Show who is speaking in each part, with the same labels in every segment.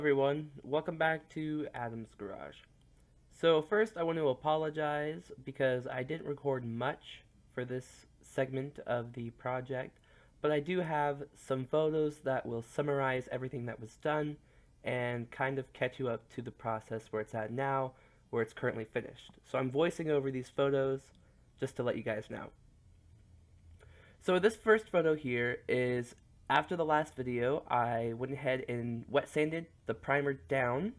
Speaker 1: Everyone, welcome back to Adam's Garage. So first I want to apologize because I didn't record much for this segment of the project, but I do have some photos that will summarize everything that was done and kind of catch you up to the process where it's at now, where it's currently finished. So I'm voicing over these photos just to let you guys know. So this first photo here is after the last video. I went ahead and wet sanded the primer down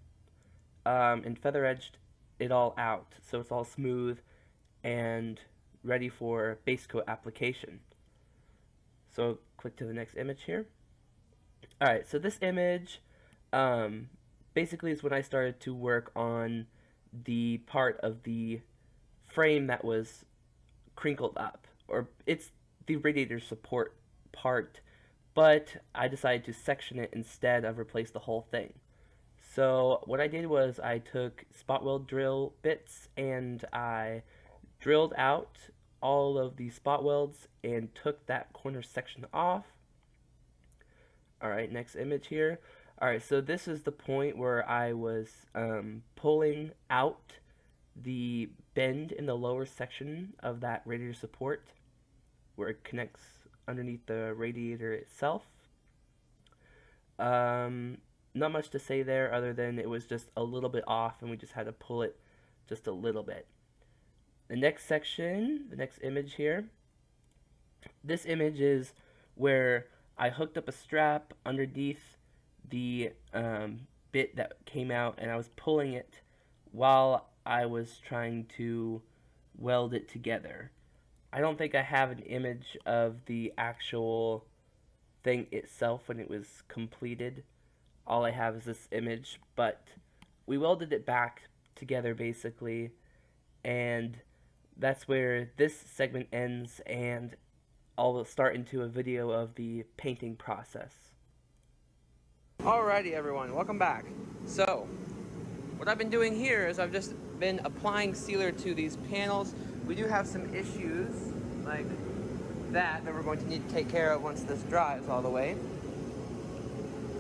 Speaker 1: and feather edged it all out so it's all smooth and ready for base coat application. So click to the next image here. Alright, so this image basically is when I started to work on the part of the frame that was crinkled up, or it's the radiator support part, but I decided to section it instead of replace the whole thing. So what I did was I took spot weld drill bits and I drilled out all of the spot welds and took that corner section off. Alright, next image here. Alright, so this is the point where I was pulling out the bend in the lower section of that radiator support where it connects underneath the radiator itself. Not much to say there other than it was just a little bit off and we just had to pull it just a little bit. The next section, the next image here, this image is where I hooked up a strap underneath the bit that came out and I was pulling it while I was trying to weld it together. I don't think I have an image of the actual thing itself when it was completed. All I have is this image, but we welded it back together basically, and that's where this segment ends, and I'll start into a video of the painting process. Alrighty everyone, welcome back. So, what I've been doing here is I've just been applying sealer to these panels. We do have some issues like that we're going to need to take care of once this dries all the way.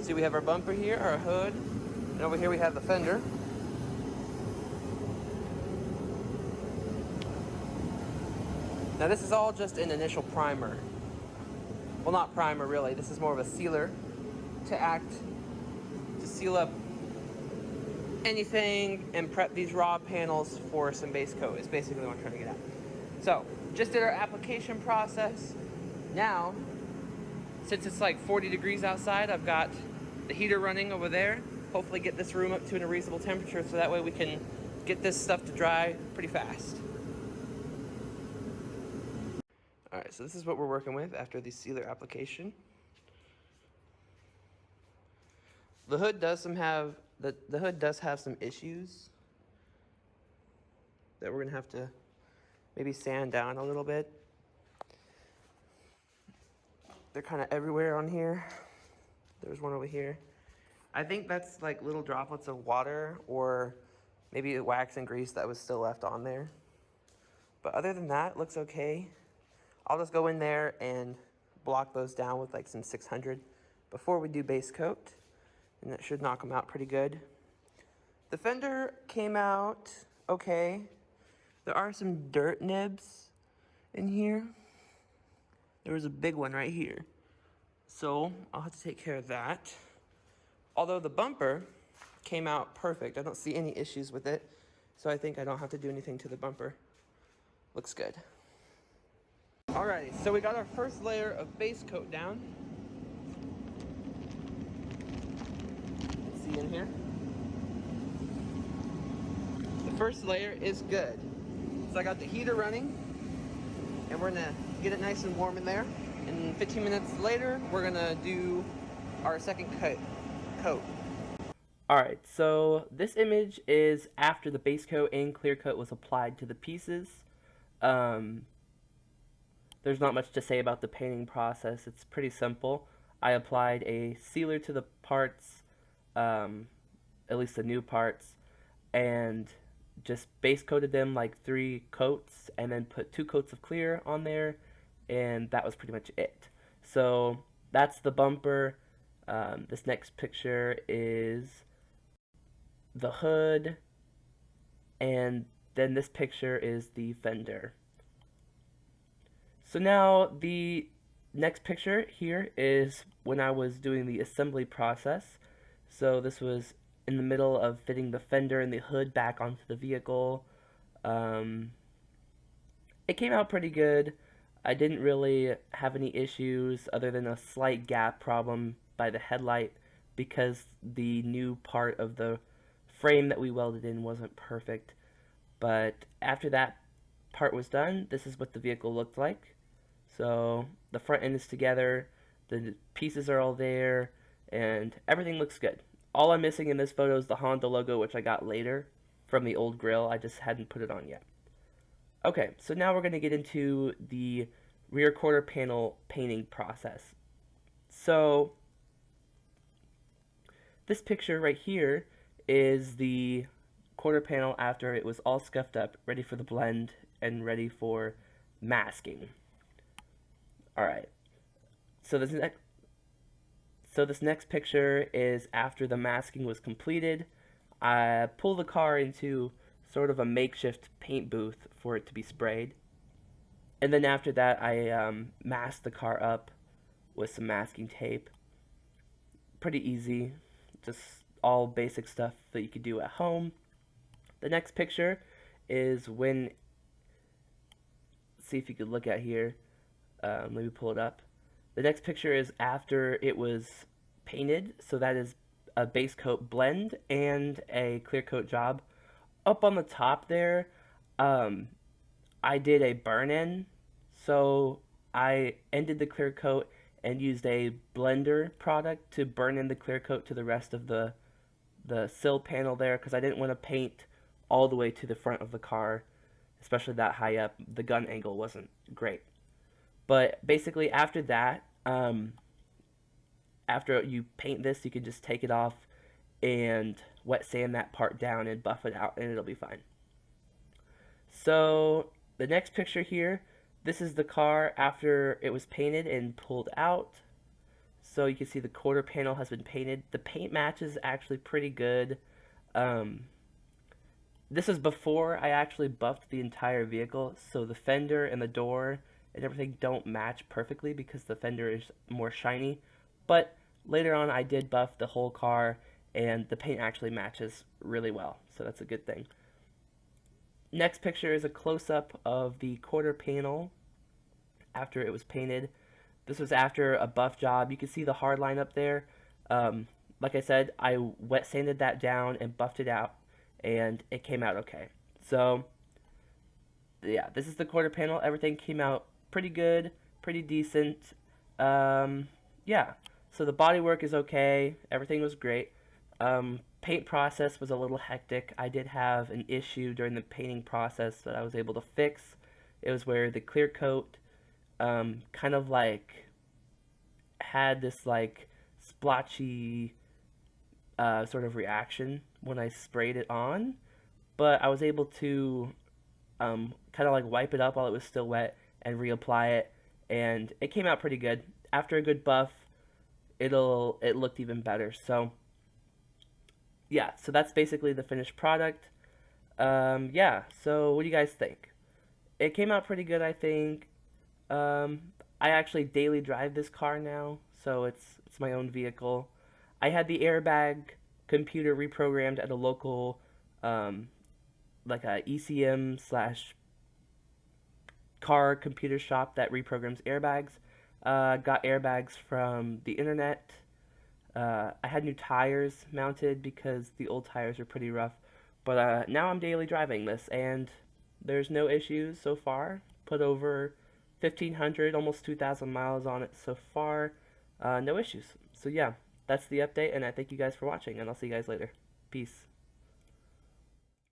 Speaker 1: See, we have our bumper here, our hood, and over here we have the fender. Now this is all just an initial primer. Well, not primer really, this is more of a sealer to seal up anything and prep these raw panels for some base coat is basically what I'm trying to get at. So, just did our application process. Now, since it's like 40 degrees outside, I've got the heater running over there. Hopefully get this room up to a reasonable temperature so that way we can get this stuff to dry pretty fast. Alright, so this is what we're working with after the sealer application. The hood does have some issues that we're gonna have to maybe sand down a little bit. They're kind of everywhere on here. There's one over here. I think that's like little droplets of water or maybe wax and grease that was still left on there. But other than that, it looks okay. I'll just go in there and block those down with like some 600 before we do base coat, and that should knock them out pretty good. The fender came out okay. There are some dirt nibs in here. There was a big one right here. So I'll have to take care of that. Although the bumper came out perfect. I don't see any issues with it. So I think I don't have to do anything to the bumper. Looks good. Alrighty, so we got our first layer of base coat down. See in here? The first layer is good. So I got the heater running, and we're gonna get it nice and warm in there. And 15 minutes later, we're gonna do our second coat. Alright, so this image is after the base coat and clear coat was applied to the pieces. There's not much to say about the painting process. It's pretty simple. I applied a sealer to the parts, at least the new parts, and just base coated them like 3 coats and then put 2 coats of clear on there, and that was pretty much it. So that's the bumper. This next picture is the hood, and then this picture is the fender. So now the next picture here is when I was doing the assembly process. So this was in the middle of fitting the fender and the hood back onto the vehicle. Um, it came out pretty good. I didn't really have any issues other than a slight gap problem by the headlight because the new part of the frame that we welded in wasn't perfect. But after that part was done, this is what the vehicle looked like. So the front end is together, the pieces are all there, and everything looks good. All I'm missing in this photo is the Honda logo, which I got later from the old grill. I just hadn't put it on yet. Okay, so now we're going to get into the rear quarter panel painting process. So this picture right here is the quarter panel after it was all scuffed up, ready for the blend and ready for masking. Alright, so this next picture is after the masking was completed. I pulled the car into sort of a makeshift paint booth for it to be sprayed. And then after that, I masked the car up with some masking tape. Pretty easy, just all basic stuff that you could do at home. The next picture is when, see if you could look at here, let me pull it up. The next picture is after it was painted, so that is a base coat blend and a clear coat job. Up on the top there, I did a burn-in, so I ended the clear coat and used a blender product to burn in the clear coat to the rest of the sill panel there because I didn't want to paint all the way to the front of the car, especially that high up. The gun angle wasn't great. But basically after that, after you paint this, you can just take it off and wet sand that part down and buff it out and it'll be fine. So the next picture here, this is the car after it was painted and pulled out. So you can see the quarter panel has been painted. The paint match is actually pretty good. This is before I actually buffed the entire vehicle, so the fender and the door and everything don't match perfectly because the fender is more shiny. But later on I did buff the whole car and the paint actually matches really well, so that's a good thing. Next picture is a close-up of the quarter panel after it was painted. This was after a buff job. You can see the hard line up there. Like I said, I wet sanded that down and buffed it out, and it came out okay. So, yeah, this is the quarter panel. Everything came out pretty good, pretty decent. Yeah, so the bodywork is okay. Everything was great. Paint process was a little hectic. I did have an issue during the painting process that I was able to fix. It was where the clear coat kind of like had this like splotchy sort of reaction when I sprayed it on, but I was able to kind of like wipe it up while it was still wet and reapply it, and it came out pretty good. After a good buff, it looked even better. So yeah, so that's basically the finished product. Yeah, so what do you guys think? It came out pretty good, I think. I actually daily drive this car now, so it's my own vehicle. I had the airbag computer reprogrammed at a local, like a ECM slash car computer shop that reprograms airbags. Got airbags from the internet. I had new tires mounted because the old tires are pretty rough. But now I'm daily driving this, and there's no issues so far. Put over 1,500, almost 2,000 miles on it so far. No issues. So yeah, that's the update, and I thank you guys for watching, and I'll see you guys later. Peace.